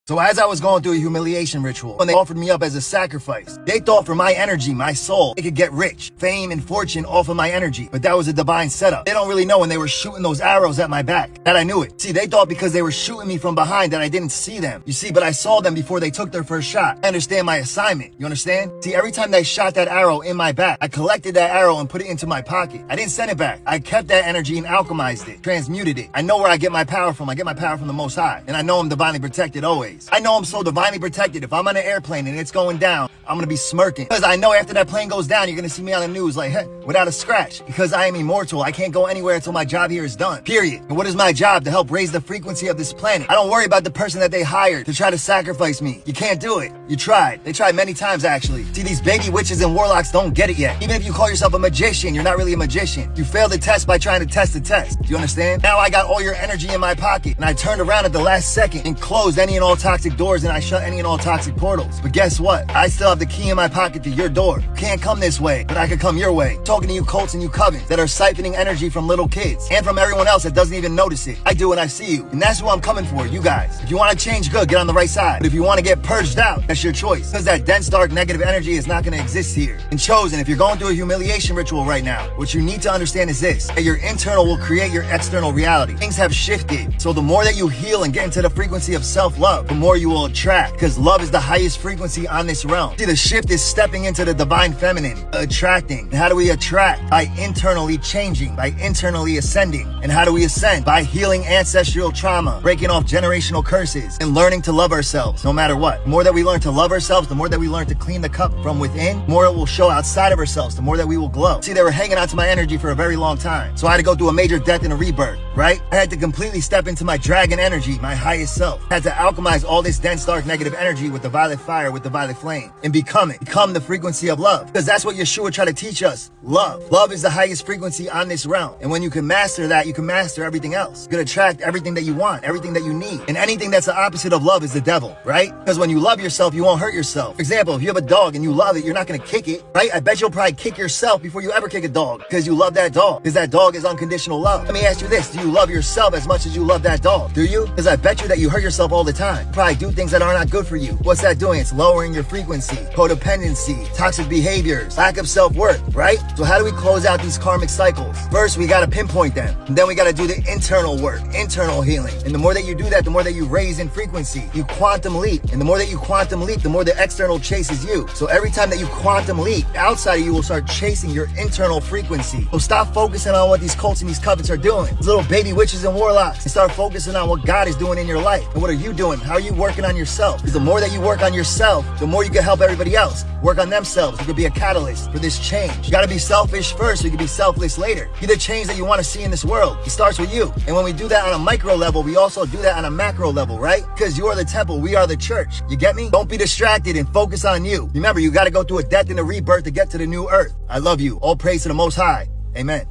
So as I was going through a humiliation ritual, when they offered me up as a sacrifice, they thought for my energy, my soul, they could get rich, fame, and fortune off of my energy. But that was a divine setup. They don't really know when they were shooting those arrows at my back that I knew it. See, they thought because they were shooting me from behind that I didn't see them. You see, but I saw them before they took their first shot. I understand my assignment. You understand? See, every time they shot that arrow in my back, I collected that arrow and put it into my pocket. I didn't send it back. I kept that energy and alchemized it, transmuted it. I know where I get my power from. I get my power from the Most High. And I know I'm divinely protected always. I know I'm so divinely protected. If I'm on an airplane and it's going down, I'm gonna be smirking. Because I know after that plane goes down, you're gonna see me on the news like, hey, without a scratch. Because I am immortal. I can't go anywhere until my job here is done. Period. And what is my job? To help raise the frequency of this planet. I don't worry about the person that they hired to try to sacrifice me. You can't do it. You tried. They tried many times actually. See, these baby witches and warlocks don't get it yet. Even if you call yourself a magician, you're not really a magician. You failed the test by trying to test the test. Do you understand? Now I got all your energy in my pocket. And I turned around at the last second and closed any and all toxic doors and I shut any and all toxic portals. But guess what? I still have the key in my pocket to your door. You can't come this way, but I could come your way. Talking to you cults and you covens that are siphoning energy from little kids and from everyone else that doesn't even notice it. I do and I see you. And that's who I'm coming for, you guys. If you want to change good, get on the right side. But if you want to get purged out, that's your choice. Because that dense, dark, negative energy is not going to exist here. And chosen, if you're going through a humiliation ritual right now, what you need to understand is this, that your internal will create your external reality. Things have shifted. So the more that you heal and get into the frequency of self-love, the more you will attract. Because love is the highest frequency on this realm. See, the shift is stepping into the divine feminine, attracting. And how do we attract? By internally changing, by internally ascending. And how do we ascend? By healing ancestral trauma, breaking off generational curses, and learning to love ourselves no matter what. The more that we learn to love ourselves, the more that we learn to clean the cup from within, the more it will show outside of ourselves, the more that we will glow. See, they were hanging on to my energy for a very long time. So I had to go through a major death and a rebirth, right? I had to completely step into my dragon energy, my highest self. I had to alchemize all this dense, dark, negative energy with the violet fire, with the violet flame, and become it. Become the frequency of love. Because that's what Yeshua tried to teach us. Love. Love is the highest frequency on this realm. And when you can master that, you can master everything else. You can attract everything that you want, everything that you need. And anything that's the opposite of love is the devil, right? Because when you love yourself, you won't hurt yourself. For example, if you have a dog and you love it, you're not going to kick it, right? I bet you'll probably kick yourself before you ever kick a dog because you love that dog. Because that dog is unconditional love. Let me ask you this. Do you love yourself as much as you love that dog? Do you? Because I bet you that you hurt yourself all the time. You probably do things that are not good for you. What's that doing? It's lowering your frequency, codependency, toxic behaviors, lack of self-worth, right? So how do we close out these karmic cycles? First, we got to pinpoint them. And then we got to do the internal work, internal healing. And the more that you do that, the more that you raise in frequency. You quantum leap. And the more that you quantum leap, the more the external chases you. So every time that you quantum leap, outside of you will start chasing your internal frequency. So stop focusing on what these cults and these covens are doing. These little baby witches and warlocks. And start focusing on what God is doing in your life. And what are you doing? How are you working on yourself? Because the more that you work on yourself, the more you can help everybody else work on themselves. You could be a catalyst for this change. You got to be selfish first so you can be selfless later. Be the change that you want to see in this world. It starts with you. And when we do that on a micro level, we also do that on a macro level, right? Because you are the temple, we are the church. You get me? Don't be distracted and focus on you. Remember, you got to go through a death and a rebirth to get to the new earth. I love you. All praise to the Most High. Amen.